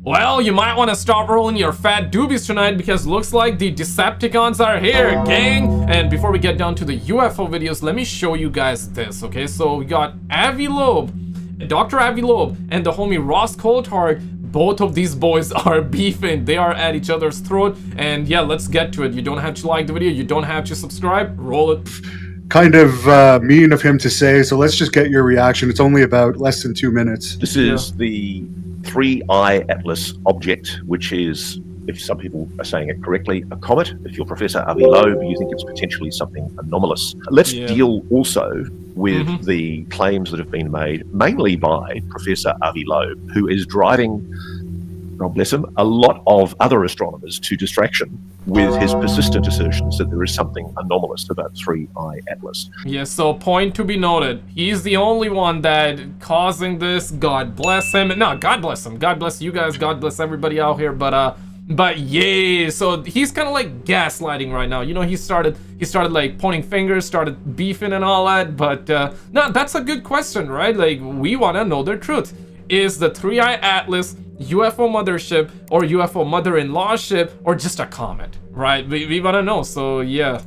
Well, you might want to stop rolling your fat doobies tonight because looks like the Decepticons are here, gang! And before we get down to the UFO videos, let me show you guys this, okay? So we got Avi Loeb, Dr. Avi Loeb, and the homie Ross Coulthart. Both of these boys are beefing. They are at each other's throat. And yeah, let's get to it. You don't have to like the video. You don't have to subscribe. Roll it. Kind of mean of him to say, so let's just get your reaction. It's only about less than 2 minutes. This is the 3-eye Atlas object, which is, if some people are saying it correctly, a comet. If you're Professor Avi Loeb, you think it's potentially something anomalous. Let's deal also with the claims that have been made, mainly by Professor Avi Loeb, who is driving, God bless him, a lot of other astronomers to distraction with his persistent assertions that there is something anomalous about 3-eye Atlas. Yeah, so point to be noted. He's the only one that causing this. God bless him. No, God bless him. God bless you guys. God bless everybody out here. But yeah, so he's kind of like gaslighting right now. You know, he started like pointing fingers, started beefing and all that. But no, that's a good question, right? Like, we want to know the truth. Is the 3-eye Atlas UFO mothership or UFO mother-in-law ship or just a comet, right? We want to know. So yeah.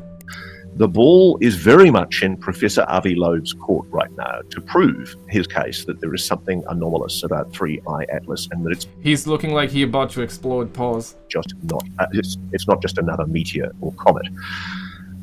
The ball is very much in Professor Avi Loeb's court right now to prove his case that there is something anomalous about 3-eye Atlas and that he's looking like he about to explode. Pause. Just not. It's not just another meteor or comet.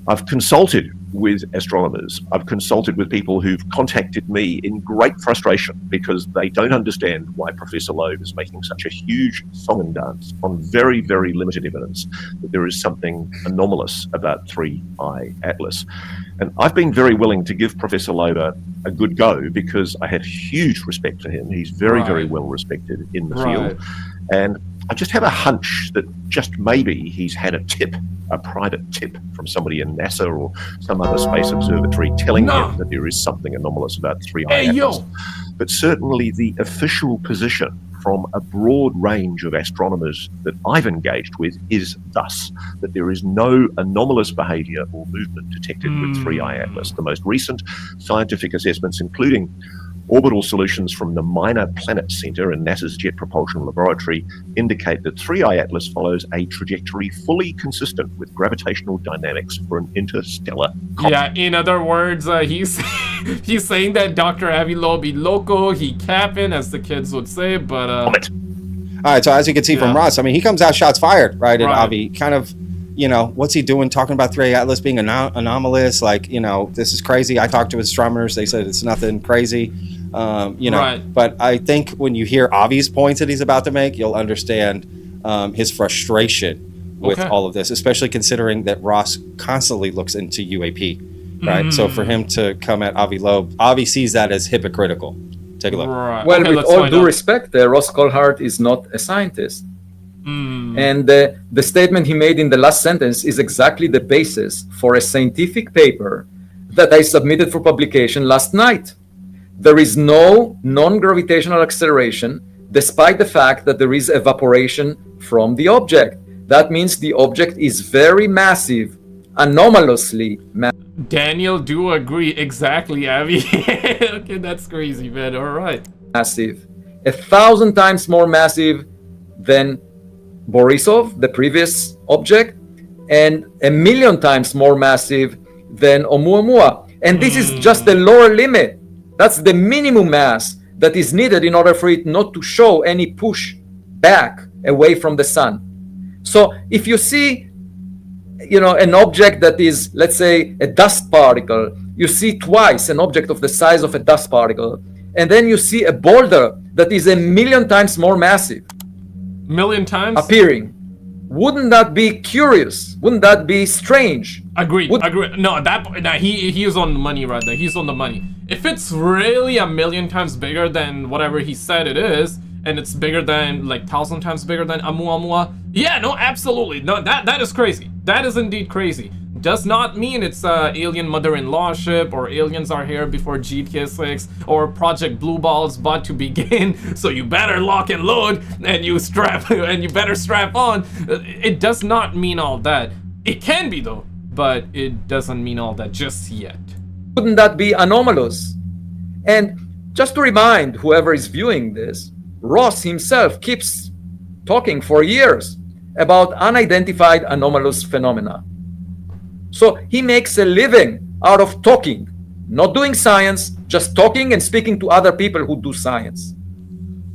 I've consulted with astronomers. I've consulted with people who've contacted me in great frustration because they don't understand why Professor Loeb is making such a huge song and dance on very, very limited evidence that there is something anomalous about 3-eye Atlas. And I've been very willing to give Professor Loeb a good go because I have huge respect for him. He's very, very well respected in the field. And I just have a hunch that just maybe he's had a tip, a private tip from somebody in NASA or some other space observatory telling him that there is something anomalous about 3-eye Atlas. But certainly the official position from a broad range of astronomers that I've engaged with is thus, that there is no anomalous behavior or movement detected with 3-eye Atlas. The most recent scientific assessments, including orbital solutions from the Minor Planet Center in NASA's Jet Propulsion Laboratory, indicate that 3-eye Atlas follows a trajectory fully consistent with gravitational dynamics for an interstellar comet. Yeah, in other words, he's saying that Dr. Avi Loeb be loco, he capping, as the kids would say, but comet. All right, so as you can see from Ross, I mean, he comes out shots fired, right? And Avi kind of, you know, what's he doing talking about 3-eye Atlas being anomalous? Like, you know, this is crazy. I talked to astronomers. They said it's nothing crazy. You know, but I think when you hear Avi's points that he's about to make, you'll understand his frustration with all of this, especially considering that Ross constantly looks into UAP, right? So for him to come at Avi Loeb, Avi sees that as hypocritical. Take a look. Well, with all due respect, Ross Coulthart is not a scientist. And the statement he made in the last sentence is exactly the basis for a scientific paper that I submitted for publication last night. There is no non-gravitational acceleration, despite the fact that there is evaporation from the object. That means the object is very massive, anomalously massive. Daniel, do agree exactly, Avi. Okay, that's crazy, man. All right. Massive. 1,000 times more massive than Borisov, the previous object, and 1,000,000 times more massive than Oumuamua. And this is just the lower limit. That's the minimum mass that is needed in order for it not to show any push back away from the sun. So if you see, you know, an object that is, let's say, a dust particle, you see twice an object of the size of a dust particle, and then you see a boulder that is 1,000,000 times more massive. 1,000,000 times? Appearing. Wouldn't that be curious? Wouldn't that be strange? Agreed. Agreed. No, he is on the money right there. He's on the money. If it's really 1,000,000 times bigger than whatever he said it is, and it's bigger than, like, 1,000 times bigger than Oumuamua, yeah, no, absolutely. No, that is crazy. That is indeed crazy. Does not mean it's alien mother-in-law ship or aliens are here before GTA 6 or Project Blue Ball's about to begin. So you better lock and load and you better strap on. It does not mean all that. It can be though, but it doesn't mean all that just yet. Wouldn't that be anomalous? And just to remind whoever is viewing this, Ross himself keeps talking for years about unidentified anomalous phenomena. So he makes a living out of talking, not doing science, just talking and speaking to other people who do science.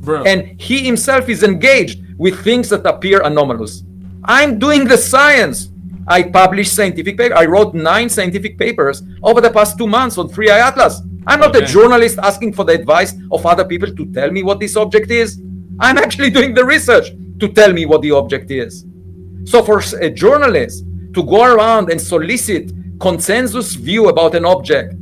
Bro. And he himself is engaged with things that appear anomalous. I'm doing the science. I published scientific papers. I wrote 9 scientific papers over the past 2 months on 3i Atlas. I'm not a journalist asking for the advice of other people to tell me what this object is. I'm actually doing the research to tell me what the object is. So for a journalist to go around and solicit consensus view about an object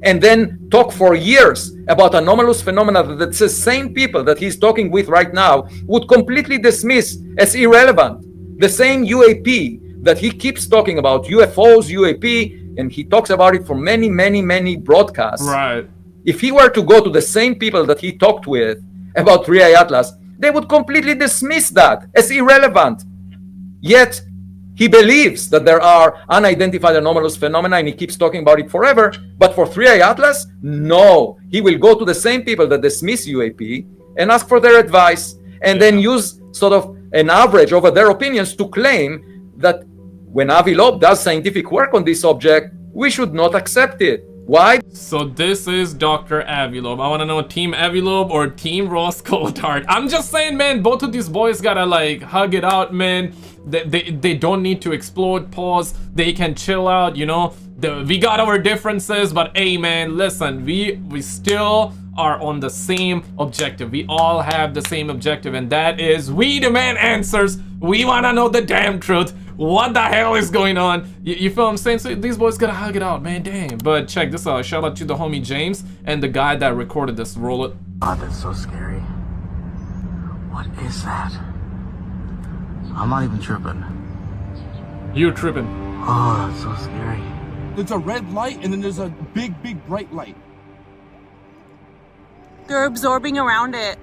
and then talk for years about anomalous phenomena that the same people that he's talking with right now would completely dismiss as irrelevant. The same UAP that he keeps talking about, UFOs, UAP, and he talks about it for many, many, many broadcasts. Right. If he were to go to the same people that he talked with about 3i Atlas, they would completely dismiss that as irrelevant. Yet, he believes that there are unidentified anomalous phenomena and he keeps talking about it forever. But for 3i Atlas, no. He will go to the same people that dismiss UAP and ask for their advice and then use sort of an average over their opinions to claim that when Avi Loeb does scientific work on this object, we should not accept it. Why? So this is Dr. Avi Loeb. I want to know Team Avi Loeb or Team Ross Coulthart. I'm just saying, man, both of these boys gotta like hug it out, man. They don't need to explode, pause. They can chill out, you know. We got our differences, but hey, man, listen, we still are on the same objective. We all have the same objective, and that is we demand answers. We want to know the damn truth. What the hell is going on? You feel what I'm saying? So these boys gotta hug it out, man, damn. But check this out. Shout out to the homie James and the guy that recorded this. Roll it. Oh, that's so scary. What is that? I'm not even tripping. You're tripping. Oh, that's so scary. There's a red light and then there's a big bright light. They're absorbing around it.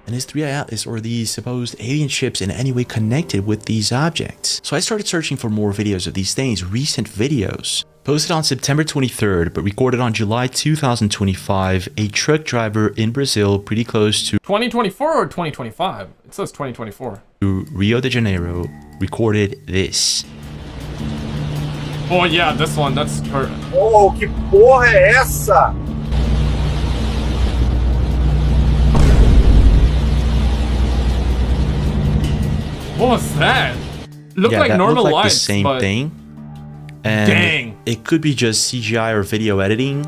And is 3i Atlas or these supposed alien ships in any way connected with these objects? So I started searching for more videos of these things, recent videos. Posted on September 23rd, but recorded on July 2025, a truck driver in Brazil pretty close to 2024 or 2025? It says 2024. Rio de Janeiro recorded this. Oh yeah, this one, that's her. Oh, que porra é essa? What was that? Looked yeah, like that normal looked like lights, the same but... thing. And dang. It could be just CGI or video editing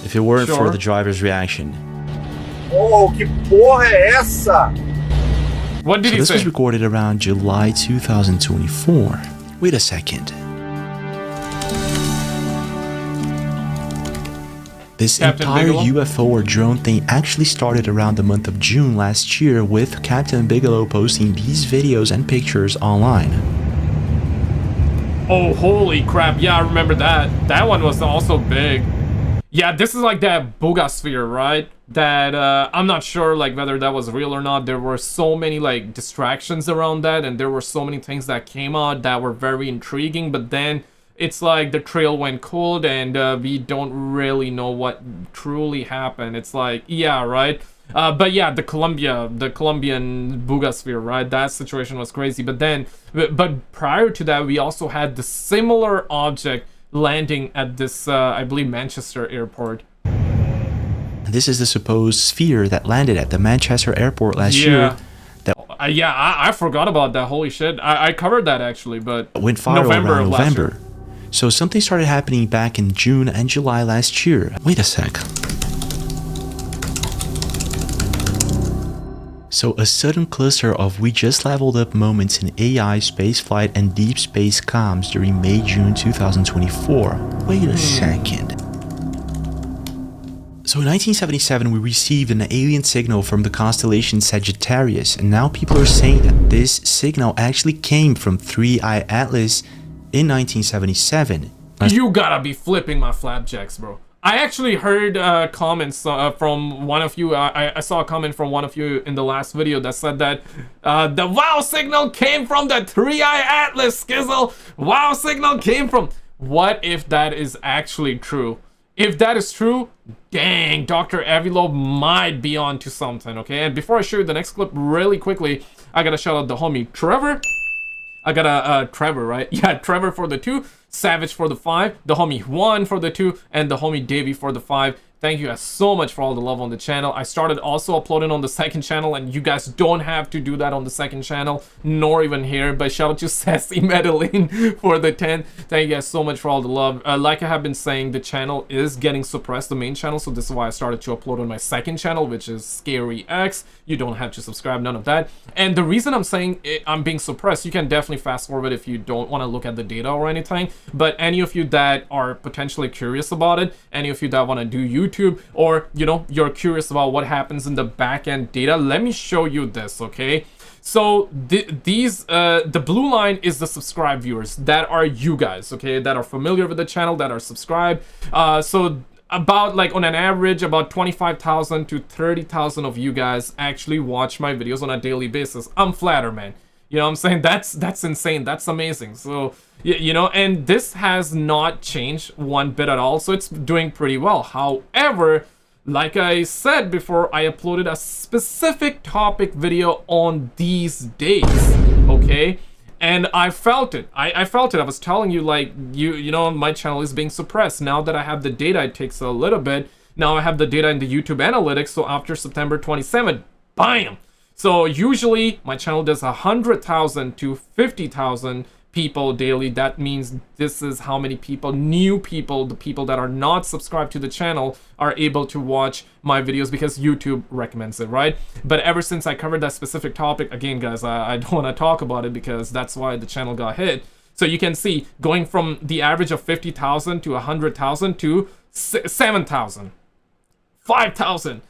if it weren't for the driver's reaction. Oh, que porra é essa? What did he this say? was recorded around July 2024. Wait a second. This Captain entire Bigelow? UFO or drone thing actually started around the month of June last year with Captain Bigelow posting these videos and pictures online. Oh, holy crap. Yeah, I remember that. That one was also big. Yeah, this is like that Boogosphere, right? That, I'm not sure, like, whether that was real or not. There were so many, like, distractions around that, and there were so many things that came out that were very intriguing, but then it's like the trail went cold, and we don't really know what truly happened. It's like, yeah, right? But yeah, the Colombian Boogosphere, right? That situation was crazy. But then, but prior to that, we also had the similar object landing at this, I believe, Manchester airport. This is the supposed sphere that landed at the Manchester airport last year. Yeah, I forgot about that. Holy shit. I covered that actually, but went viral around November. So something started happening back in June and July last year. Wait a sec. So a sudden cluster of we just leveled up moments in AI, spaceflight, and deep space comms during May-June 2024. Wait a second. So in 1977, we received an alien signal from the constellation Sagittarius, and now people are saying that this signal actually came from 3i Atlas in 1977. You gotta be flipping my flapjacks, bro. I actually heard comments from one of you. I saw a comment from one of you in the last video that said that the WOW signal came from the 3i Atlas, SKizzle. WOW signal came from... What if that is actually true? If that is true, dang, Dr. Avi Loeb might be onto something, okay? And before I show you the next clip really quickly, I gotta shout out the homie Trevor. I got a Trevor, right? Yeah, Trevor for the 2, Savage for the 5, the homie Juan for the 2, and the homie Davey for the 5. Thank you guys so much for all the love on the channel. I started also uploading on the second channel, and you guys don't have to do that on the second channel, nor even here. But shout out to Sassy Madeline for the 10. Thank you guys so much for all the love. Like I have been saying, the channel is getting suppressed, the main channel, so this is why I started to upload on my second channel, which is SCARIEST. You don't have to subscribe, none of that. And the reason I'm saying I'm being suppressed, you can definitely fast forward if you don't want to look at the data or anything. But any of you that are potentially curious about it, any of you that want to do YouTube, or you know, you're curious about what happens in the back end data, let me show you this, okay? So the blue line is the subscribed viewers. That are you guys, okay, that are familiar with the channel, that are subscribed. So about, like, on an average, about 25,000 to 30,000 of you guys actually watch my videos on a daily basis. I'm flattered, man. You know what I'm saying? That's insane. That's amazing. So, you know, and this has not changed one bit at all. So it's doing pretty well. However, like I said before, I uploaded a specific topic video on these days, okay? And I felt it. I felt it. I was telling you, like, you know, my channel is being suppressed. Now that I have the data, it takes a little bit. Now I have the data in the YouTube analytics. So after September 27th, bam! So usually my channel does 100,000 to 50,000 people daily. That means this is how many people, new people, the people that are not subscribed to the channel, are able to watch my videos because YouTube recommends it, right? But ever since I covered that specific topic, again guys, I don't want to talk about it because that's why the channel got hit. So you can see going from the average of 50,000 to 100,000 to 7,000, 5,000,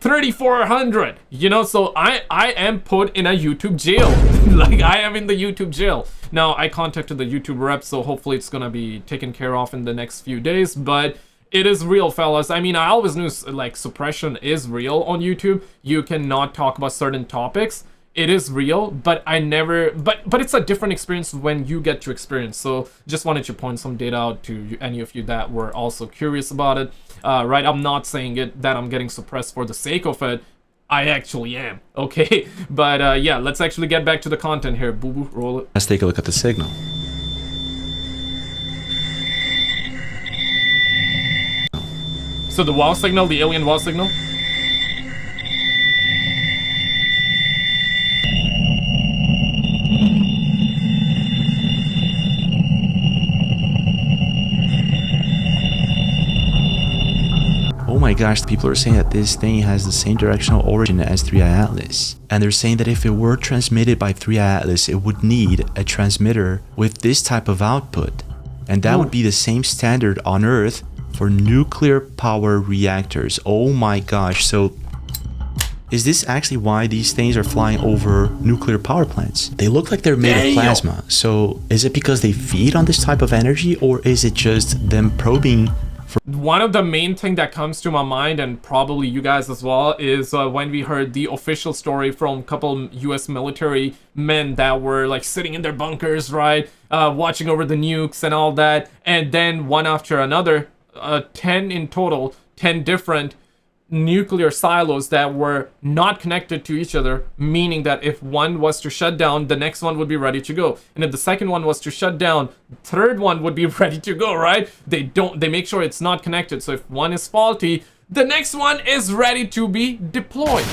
3,400, you know. So I am put in a YouTube jail. Like, I am in the YouTube jail now. I contacted the YouTube rep, so hopefully it's gonna be taken care of in the next few days. But it is real, fellas. I mean, I always knew, like, suppression is real on YouTube. You cannot talk about certain topics. It is real, but I never, but it's a different experience when you get to experience. So just wanted to point some data out to any of you that were also curious about it. Right, I'm not saying it that I'm getting suppressed for the sake of it. I actually am, okay? But yeah, let's actually get back to the content here. Boo boo, roll it. Let's take a look at the signal. So the wow signal, the alien wow signal. Oh my gosh, people are saying that this thing has the same directional origin as 3i Atlas. And they're saying that if it were transmitted by 3i Atlas, it would need a transmitter with this type of output. And that would be the same standard on Earth for nuclear power reactors. Oh my gosh, so is this actually why these things are flying over nuclear power plants? They look like they're made of plasma. So is it because they feed on this type of energy, or is it just them probing? One of the main thing that comes to my mind, and probably you guys as well, is when we heard the official story from a couple US military men that were, like, sitting in their bunkers, right, watching over the nukes and all that, and then one after another, 10 in total, 10 different nuclear silos that were not connected to each other, meaning that if one was to shut down, the next one would be ready to go, and if the second one was to shut down, third one would be ready to go, right? They make sure it's not connected, so if one is faulty, the next one is ready to be deployed.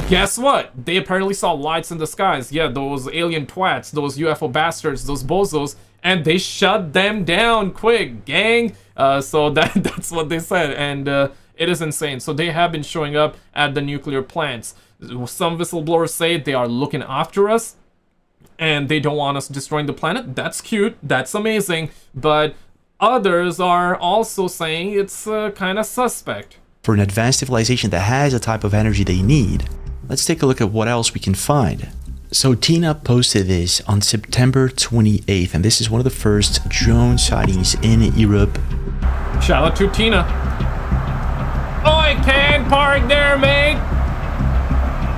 Guess what? They apparently saw lights in the skies. Yeah, those alien twats, those UFO bastards, those bozos, and they shut them down quick, gang. So that's what they said, and it is insane. So they have been showing up at the nuclear plants. Some whistleblowers say they are looking after us and they don't want us destroying the planet. That's cute. That's amazing. But others are also saying it's kind of suspect. For an advanced civilization that has a type of energy they need, let's take a look at what else we can find. So Tina posted this on September 28th, and this is one of the first drone sightings in Europe. Shout out to Tina. Oh, I can't park there, mate.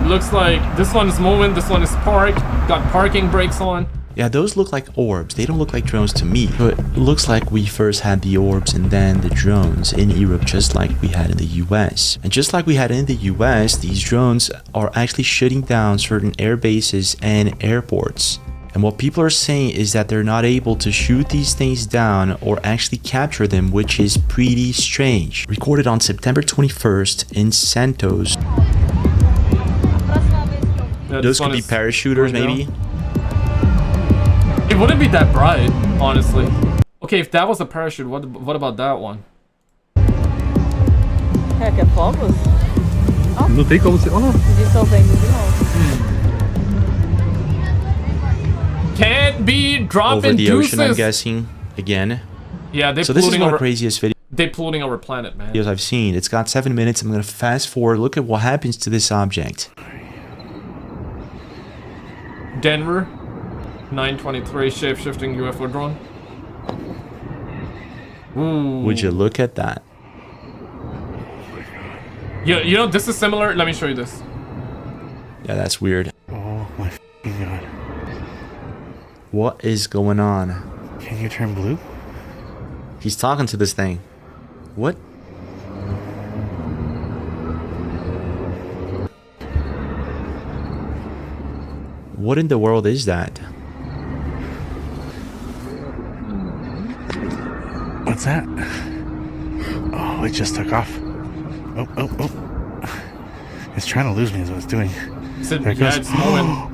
Looks like this one is moving, this one is parked, got parking brakes on. Yeah, those look like orbs. They don't look like drones to me. But it looks like we first had the orbs and then the drones in Europe, just like we had in the US. And just like we had in the US, these drones are actually shutting down certain air bases and airports. And what people are saying is that they're not able to shoot these things down or actually capture them, which is pretty strange. Recorded on September 21st in Santos. Yeah, those could be parachuters, maybe? It wouldn't be that bright, honestly. Okay, if that was a parachute, what about that one? É que é fogos? Não tem como ser. Oh. Dissolvendo de novo. Can't be dropping over the deuces. ocean, I'm guessing. Again. Yeah, they're so this is polluting one of over, the craziest they're polluting our planet, man. videos I've seen. It's got 7 minutes. I'm gonna fast forward. Look at what happens to this object. Denver, 923 shape-shifting UFO drone. Ooh. Would you look at that? You know, this is similar. Let me show you this. Yeah, that's weird. Oh my god. What is going on? Can you turn blue? He's talking to this thing. What? What in the world is that? What's that? Oh, it just took off. Oh, oh, oh. It's trying to lose me is what it's doing. There it goes. It's moving.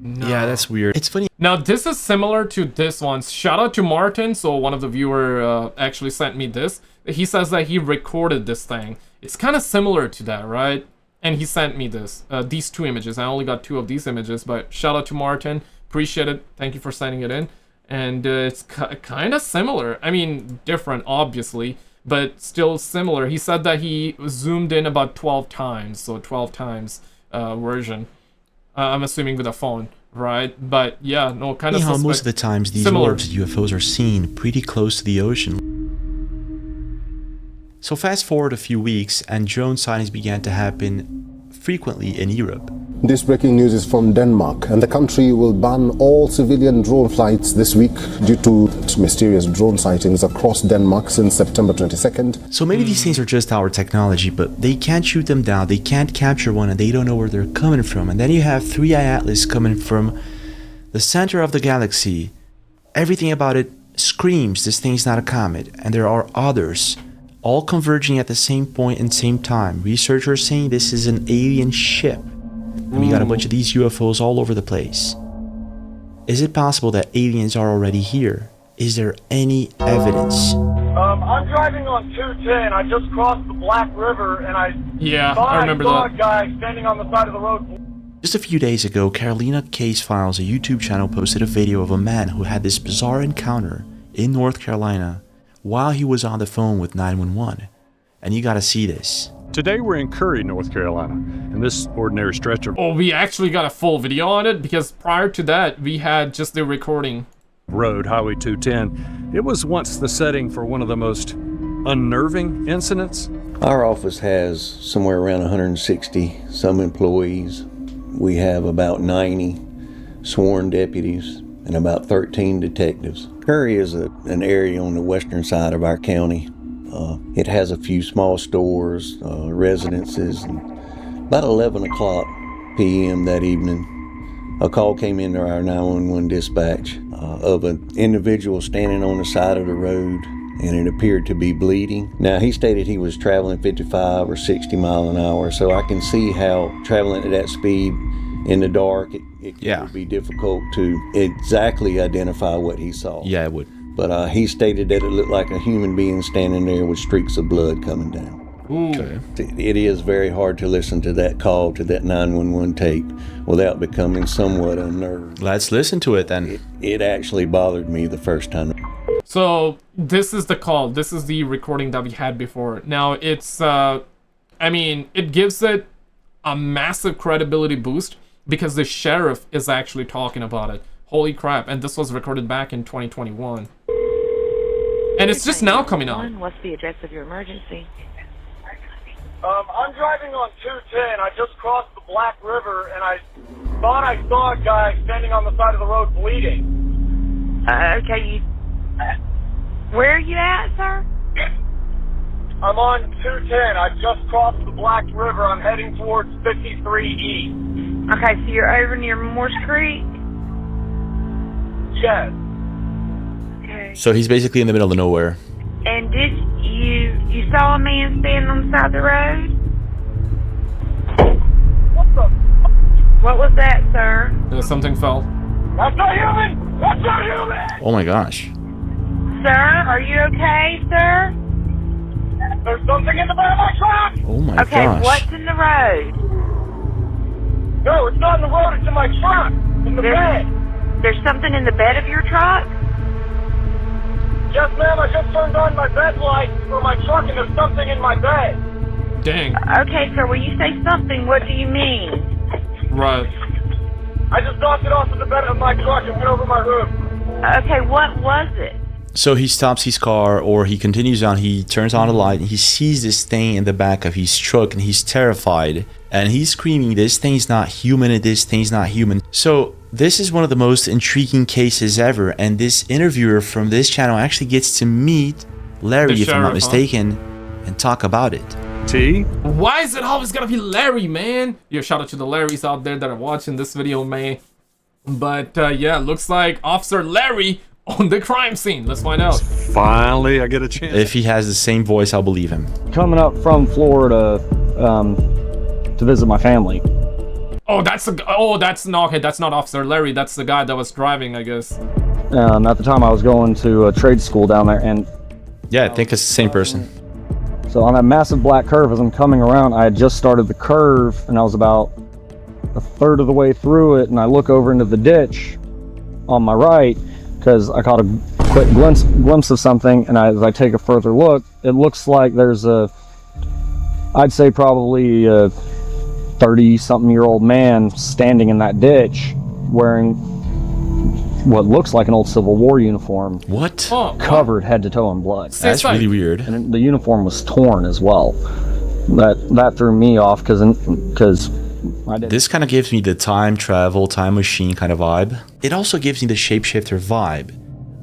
No. Yeah, that's weird. It's funny. Now, this is similar to this one. Shout out to Martin. So one of the viewer actually sent me this. He says that he recorded this thing. It's kind of similar to that, right? And he sent me this, these two images. I only got 2 of these images, but shout out to Martin. Appreciate it. Thank you for sending it in. And it's kind of similar. I mean, different, obviously, but still similar. He said that he zoomed in about 12 times. So 12 times version. I'm assuming with a phone. Right, but yeah, no, kind of. Most of the times these orbs, UFOs, are seen pretty close to the ocean. So fast forward a few weeks, and drone sightings began to happen frequently in Europe. This breaking news is from Denmark, and the country will ban all civilian drone flights this week due to mysterious drone sightings across Denmark since September 22nd. So maybe these things are just our technology, but they can't shoot them down, they can't capture one, and they don't know where they're coming from. And then you have 3i Atlas coming from the center of the galaxy. Everything about it screams this thing's not a comet, and there are others all converging at the same point and same time. Researchers saying this is an alien ship. And we got a bunch of these UFOs all over the place. Is it possible that aliens are already here? Is there any evidence? I'm driving on 210. I just crossed the Black River and I saw a guy standing on the side of the road. Just a few days ago, Carolina Case Files, a YouTube channel, posted a video of a man who had this bizarre encounter in North Carolina while he was on the phone with 911. And you gotta see this. Today we're in Curry, North Carolina, and this ordinary stretch of we actually got a full video on it, because prior to that we had just the recording. Road, Highway 210. It was once the setting for one of the most unnerving incidents. Our office has somewhere around 160 some employees. We have about 90 sworn deputies and about 13 detectives. Curry is an area on the western side of our county. It has a few small stores, residences. About 11 o'clock p.m. that evening, a call came into our 911 dispatch of an individual standing on the side of the road, and it appeared to be bleeding. Now, he stated he was traveling 55 or 60 miles an hour, so I can see how traveling at that speed in the dark, it would be difficult to exactly identify what he saw. Yeah, it would. But he stated that it looked like a human being standing there with streaks of blood coming down. Okay. It is very hard to listen to that call, to that 911 tape, without becoming somewhat unnerved. Let's listen to it then. It actually bothered me the first time. So this is the call. This is the recording that we had before. Now it's, I mean, it gives it a massive credibility boost because the sheriff is actually talking about it. Holy crap. And this was recorded back in 2021. And it's just now coming out. What's the address of your emergency? I'm driving on 210. I just crossed the Black River and I thought I saw a guy standing on the side of the road bleeding. Okay, where are you at, sir? I'm on 210. I just crossed the Black River. I'm heading towards 53 East. Okay, so you're over near Morse Creek? Yes. Okay. So he's basically in the middle of nowhere. And did you saw a man standing on the side of the road? What the? What was that, sir? Something fell. That's not human! That's not human! Oh my gosh. Sir, are you okay, sir? There's something in the bed of my truck! Oh my okay, gosh. what's in the road? No, it's not in the road, it's in my truck! In the bed! There's something in the bed of your truck? Yes, ma'am, I just turned on my bed light for my truck and there's something in my bed. Dang. Okay, sir, when you say something, what do you mean? Right. I just knocked it off of the bed of my truck and went over my roof. Okay, what was it? So he stops his car, or he continues on, he turns on the light, and he sees this thing in the back of his truck, and he's terrified. And he's screaming, this thing's not human, and this thing's not human. So this is one of the most intriguing cases ever, and this interviewer from this channel actually gets to meet Larry, if I'm not mistaken, and talk about it. T? Why is it always gotta be Larry, man? Yo, shout out to the Larrys out there that are watching this video, man. But yeah, looks like Officer Larry on the crime scene. Let's find out. Finally, I get a chance. If he has the same voice, I'll believe him. Coming up from Florida to visit my family. Oh, that's not okay. That's not Officer Larry. That's the guy that was driving, I guess. At the time, I was going to a trade school down there, and yeah, I think it's the same person. So on that massive black curve, as I'm coming around, I had just started the curve, and I was about a third of the way through it, and I look over into the ditch on my right because I caught a quick glimpse of something, and as I take a further look, it looks like there's I'd say probably a 30-something-year-old man standing in that ditch wearing what looks like an old Civil War uniform. What? Covered head to toe in blood. That's really weird. And the uniform was torn as well. That threw me off because I didn't. This kind of gives me the time travel, time machine kind of vibe. It also gives me the shapeshifter vibe.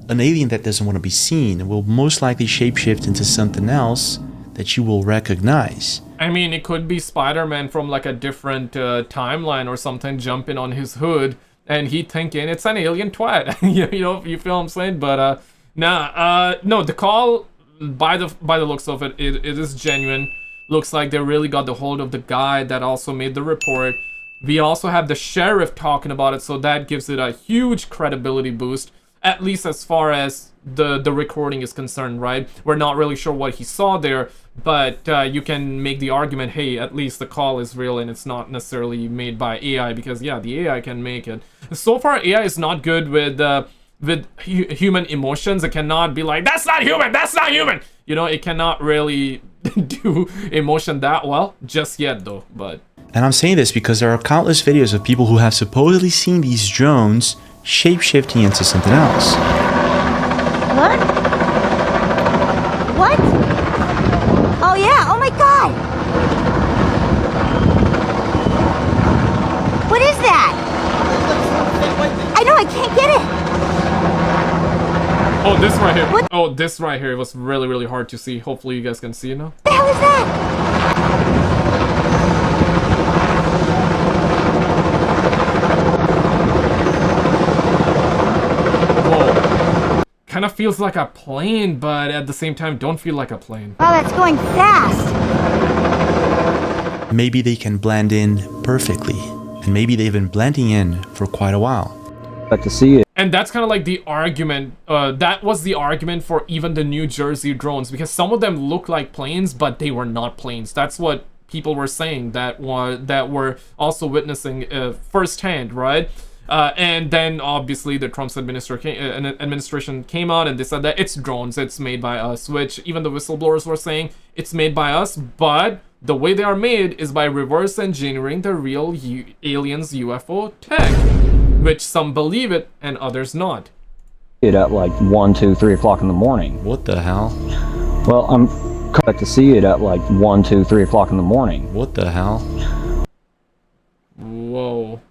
An alien that doesn't want to be seen will most likely shapeshift into something else that you will recognize. I mean, it could be Spider-Man from like a different timeline or something, jumping on his hood, and he thinking it's an alien twat. you know, you feel what I'm saying? But no, the call, by the looks of it, it is genuine. Looks like they really got the hold of the guy that also made the report. We also have the sheriff talking about it, so that gives it a huge credibility boost, at least as far as the recording is concerned, right? We're not really sure what he saw there, but you can make the argument, hey, at least the call is real and it's not necessarily made by AI, because yeah, the AI can make it. So far, AI is not good with human emotions. It cannot be like, that's not human, that's not human. You know, it cannot really do emotion that well just yet, though. But and I'm saying this because there are countless videos of people who have supposedly seen these drones shape-shifting into something else. What? What? Oh yeah, oh my god! What is that? I know, I can't get it! oh, this right here. What? Oh, this right here was really, really hard to see. Hopefully you guys can see it now. What the hell is that? Kind of feels like a plane, but at the same time don't feel like a plane. Oh, that's going fast. Maybe they can blend in perfectly, and maybe they've been blending in for quite a while. Like to see it. And that's kind of like the argument, that was the argument for even the New Jersey drones, because some of them look like planes, but they were not planes. That's what people were saying that were also witnessing firsthand, right? And then obviously the Trump's administration came out and they said that it's drones, it's made by us, which even the whistleblowers were saying it's made by us, but the way they are made is by reverse engineering the real aliens UFO tech, which some believe it and others not. It at like 1, 2, 3 o'clock in the morning. What the hell? Well, I'm back to see it at like 1, 2, 3 o'clock in the morning. What the hell? Whoa.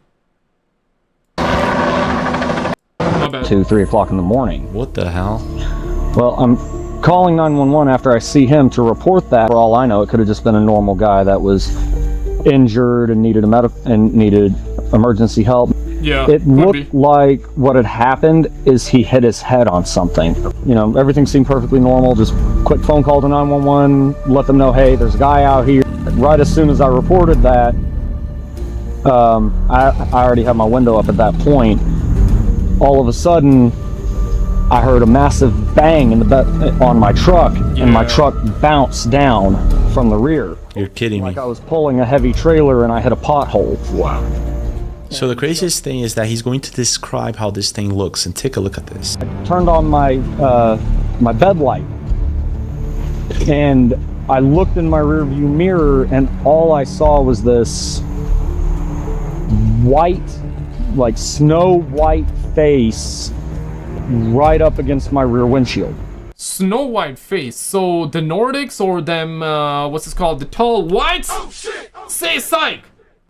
2, 3 o'clock in the morning. What the hell? Well, I'm calling 911 after I see him to report that. For all I know, it could have just been a normal guy that was injured and needed needed emergency help. Yeah, it looked like what had happened is he hit his head on something. You know, everything seemed perfectly normal. Just quick phone call to 911, let them know, hey, there's a guy out here. Right as soon as I reported that, I already had my window up at that point. All of a sudden, I heard a massive bang in the on my truck, and my truck bounced down from the rear. You're kidding me. Like I was pulling a heavy trailer and I hit a pothole. Wow. So the craziest thing is that he's going to describe how this thing looks, and take a look at this. I turned on my my bed light, and I looked in my rearview mirror, and all I saw was this white, like snow white face right up against my rear windshield. Snow White face. So the Nordics or them, what's this called? The tall whites? Oh shit! Say psych!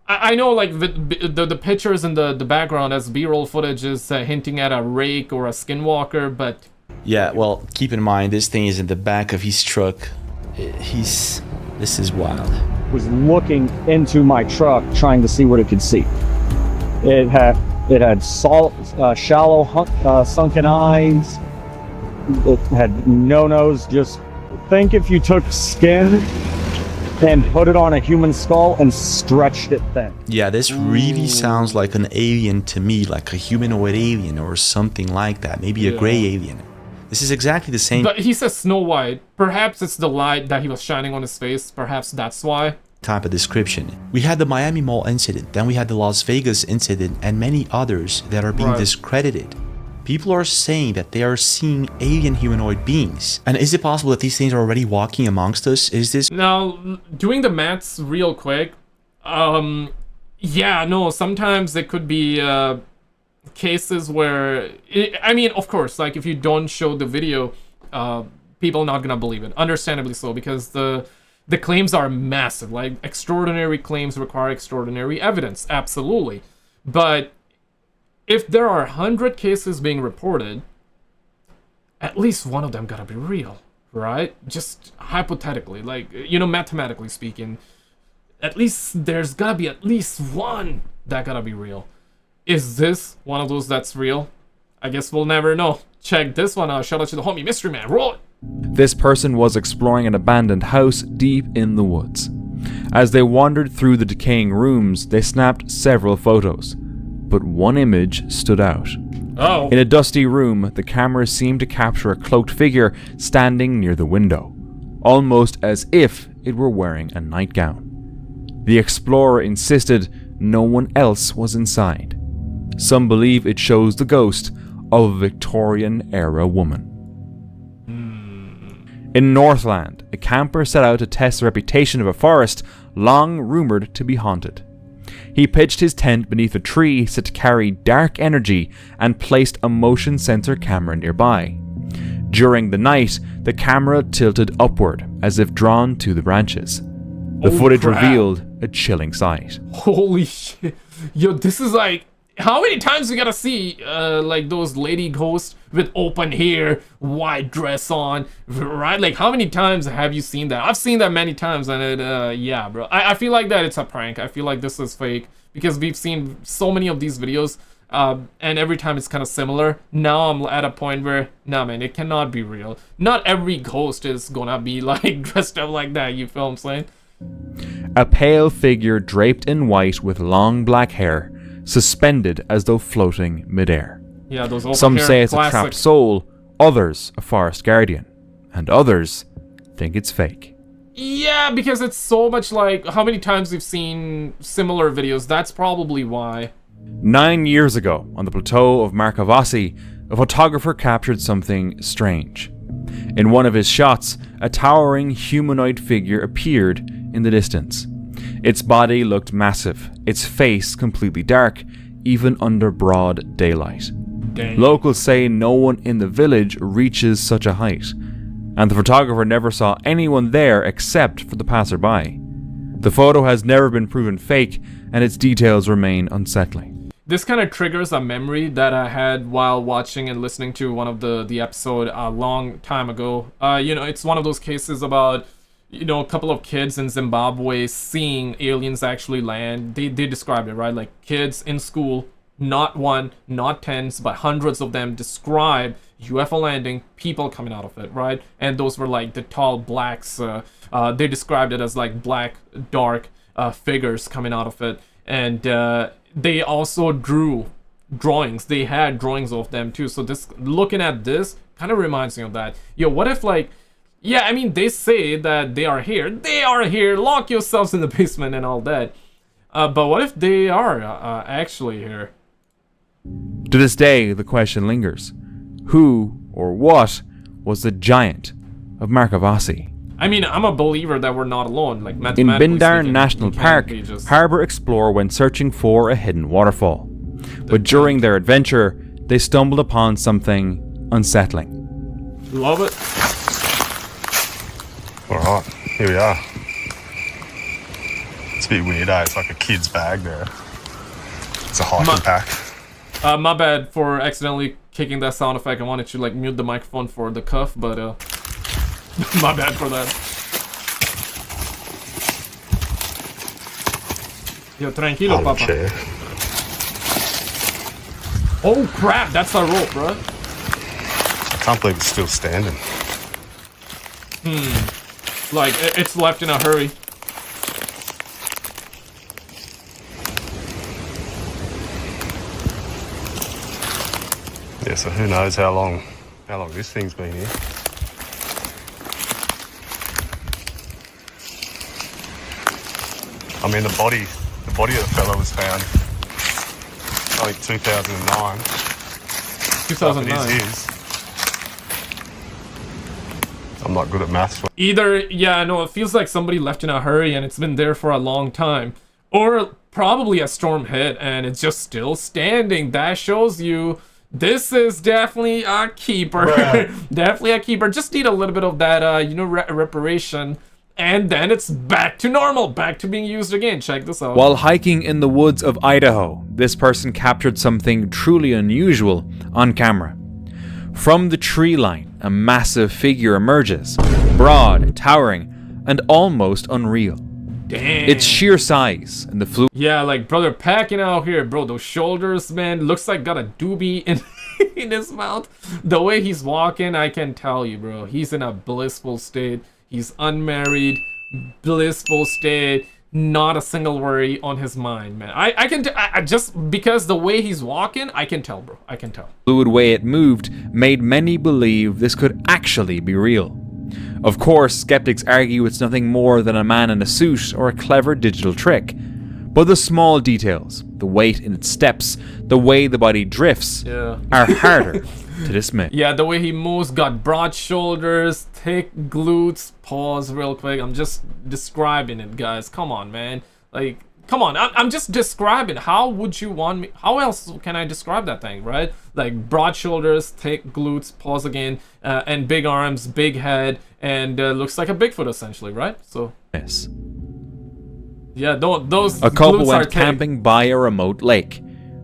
I know like the pictures in the background as B-roll footage is hinting at a rake or a skinwalker, but... Yeah, well, keep in mind, this thing is in the back of his truck. This is wild. Was looking into my truck trying to see what it could see. It had shallow sunken eyes. It had no nose. Just think if you took skin and put it on a human skull and stretched it thin. Yeah, this really sounds like an alien to me, like a humanoid alien or something like that. Maybe a gray alien. This is exactly the same. But he says Snow White. Perhaps it's the light that he was shining on his face. Perhaps that's why. Type of description. We had the Miami Mall incident, then we had the Las Vegas incident, and many others that are being discredited. People are saying that they are seeing alien humanoid beings. And is it possible that these things are already walking amongst us? Is this... Now, doing the maths real quick, yeah, no, sometimes it could be cases where... I mean, of course, like if you don't show the video, people are not gonna believe it. Understandably so, because the claims are massive. Like, extraordinary claims require extraordinary evidence, absolutely. But if there are 100 cases being reported, at least one of them gotta be real, right? Just hypothetically, like, you know, mathematically speaking, at least there's gotta be at least one that gotta be real. Is this one of those that's real? I guess we'll never know. Check this one out. Shout out to the homie Mystery Man. Roll it! This person was exploring an abandoned house deep in the woods. As they wandered through the decaying rooms, they snapped several photos. But one image stood out. Oh. In a dusty room, the camera seemed to capture a cloaked figure standing near the window, almost as if it were wearing a nightgown. The explorer insisted no one else was inside. Some believe it shows the ghost of a Victorian-era woman. In Northland, a camper set out to test the reputation of a forest long rumored to be haunted. He pitched his tent beneath a tree set to carry dark energy and placed a motion sensor camera nearby. During the night, the camera tilted upward as if drawn to the branches. The footage revealed a chilling sight. Holy shit. Yo, this is like... How many times we gotta see, like, those lady ghosts with open hair, white dress on, right? Like, how many times have you seen that? I've seen that many times, and it, yeah, bro. I feel like that it's a prank. I feel like this is fake, because we've seen so many of these videos, and every time it's kind of similar. Now I'm at a point where, nah, man, it cannot be real. Not every ghost is gonna be, like, dressed up like that, you feel what I'm saying? A pale figure draped in white with long black hair, suspended as though floating midair. Yeah, those Some say it's a trapped soul, others a forest guardian, and others think it's fake. Yeah, because it's so much like how many times we've seen similar videos. That's probably why. 9 years ago, on the plateau of Markavasi, a photographer captured something strange. In one of his shots, a towering humanoid figure appeared in the distance. Its body looked massive, its face completely dark, even under broad daylight. Dang. Locals say no one in the village reaches such a height, and the photographer never saw anyone there except for the passerby. The photo has never been proven fake, and its details remain unsettling. this kind of triggers a memory that I had while watching and listening to one of the episode a long time ago. You know, it's one of those cases about, you know, a couple of kids in Zimbabwe seeing aliens actually land. They described it, right? Like kids in school, not one, not tens, but hundreds of them describe UFO landing, people coming out of it, right? And those were like the tall blacks. They described it as like black, dark figures coming out of it. And they also drew drawings. They had drawings of them too. So this, looking at this, kind of reminds me of that. Yo, what if like, yeah, I mean, they say that they are here. They are here. Lock yourselves in the basement and all that. But what if they are actually here? To this day, the question lingers. Who or what was the giant of Markavasi? I mean, I'm a believer that we're not alone. Like in Bindar National Park, Harbour Explorer went searching for a hidden waterfall. But during their adventure, they stumbled upon something unsettling. Love it. Alright, here we are. It's a bit weird, eh? It's like a kid's bag there. It's a hiking pack. My bad for accidentally kicking that sound effect. I wanted to like mute the microphone for the cuff, but my bad for that. Yo, tranquilo, papa. Chair. Oh crap, that's a rope, bro. I can't believe it's still standing. Like, it's left in a hurry. Yeah, so who knows how long this thing's been here. I mean, the body of the fella was found, I think, 2009. 2009. It is. I'm not good at maths. Either, yeah, no, it feels like somebody left in a hurry and it's been there for a long time. Or probably a storm hit and it's just still standing. That shows you this is definitely a keeper. Definitely a keeper. Just need a little bit of that, you know, reparation. And then it's back to normal, back to being used again. Check this out. While hiking in the woods of Idaho, this person captured something truly unusual on camera. From the tree line, a massive figure emerges, broad, towering, and almost unreal. Damn. Its sheer size and the fluid. Yeah, like, brother, packing out here, bro. Those shoulders, man, looks like got a doobie in his mouth. The way he's walking, I can tell you, bro. He's in a blissful state. He's unmarried, blissful state, not a single worry on his mind, man. I can just because the way he's walking, I can tell, bro. I can tell. The fluid way it moved made many believe this could actually be real. Of course, skeptics argue it's nothing more than a man in a suit or a clever digital trick. But the small details, the weight in its steps, the way the body drifts, are harder to dismiss. Yeah, the way he moves, got broad shoulders, thick glutes. Pause real quick. I'm just describing it, guys. Come on, man. Like, come on. I'm just describing. How would you want me? How else can I describe that thing, right? Like broad shoulders, thick glutes. Pause again, and big arms, big head, and looks like a Bigfoot essentially, right? So. Yes. Yeah, those. A couple glutes went camping by a remote lake.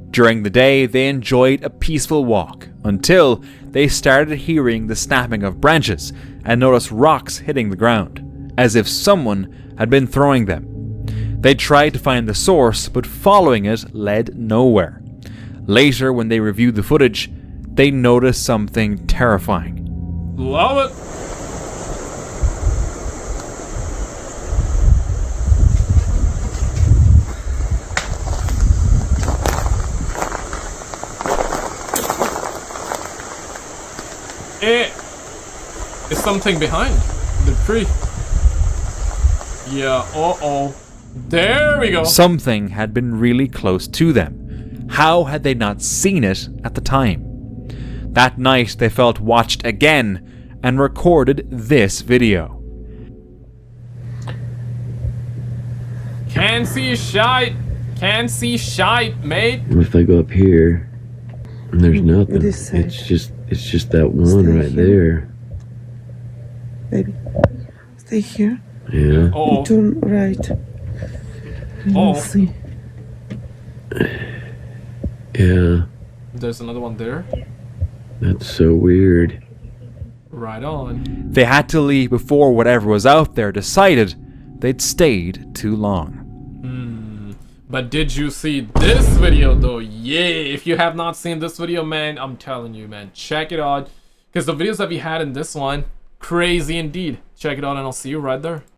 During the day, they enjoyed a peaceful walk until they started hearing the snapping of branches and noticed rocks hitting the ground, as if someone had been throwing them. They tried to find the source, but following it led nowhere. Later, when they reviewed the footage, they noticed something terrifying. Love it. Is something behind the tree. Yeah, uh-oh. There we go. Something had been really close to them. How had they not seen it at the time? That night, they felt watched again and recorded this video. Can't see shite. Can't see shite, mate. What if I go up here and there's nothing? It's just that one right there. Baby, stay here. Yeah. Oh. Turn right. Oh. See. Yeah. There's another one there. That's so weird. Right on. They had to leave before whatever was out there decided they'd stayed too long. But did you see this video though? Yeah, if you have not seen this video, man, I'm telling you, man, check it out. Because the videos that we had in this one, crazy indeed. Check it out and I'll see you right there.